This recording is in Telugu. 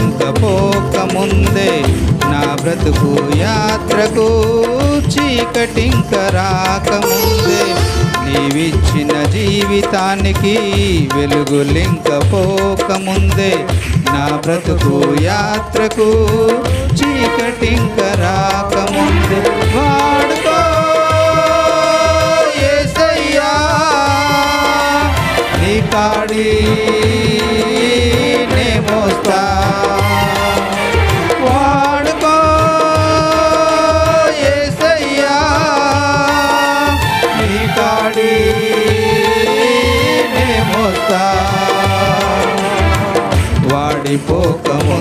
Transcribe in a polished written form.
వెలుగులింకపోక ముందే నా బ్రతుకు యాత్రకు చీకటింక రాకముందే నీవిచ్చిన జీవితానికి వెలుగులింకపోక ముందే నా బ్రతుకు యాత్రకు చీకటింక రాకముందే వాడుకో యేసయ్యా నీ కాడి నే మోస్తా వాడుకో యేసయ్యా నీ కాడి నే మోస్తా వాడిపోక